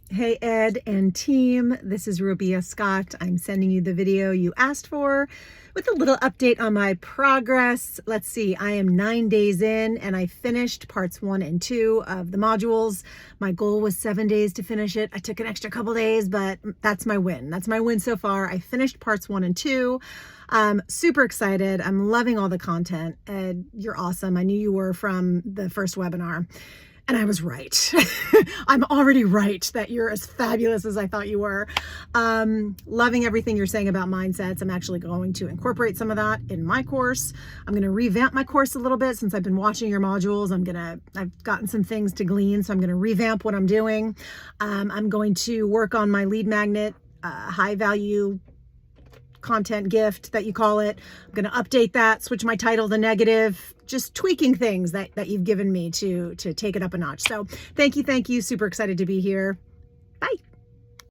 Hey Ed and team, this is Robia Scott. I'm sending you the video you asked for with a little update on my progress. Let's see, I am 9 days in and I finished parts 1 and 2 of the modules. My goal was 7 days to finish it. I took an extra couple days, but that's my win. That's my win so far. I finished parts 1 and 2. Super excited. I'm loving all the content. Ed, you're awesome. I knew you were from the first webinar. And I was right. I'm already right that you're as fabulous as I thought you were. Loving everything you're saying about mindsets. I'm actually going to incorporate some of that in my course. I'm going to revamp my course a little bit since I've been watching your modules. I've gotten some things to glean, so I'm going to revamp what I'm doing. I'm going to work on my lead magnet, high value content gift that you call it. I'm going to update that, switch my title to negative, just tweaking things that you've given me to take it up a notch. So thank you. Super excited to be here. Bye.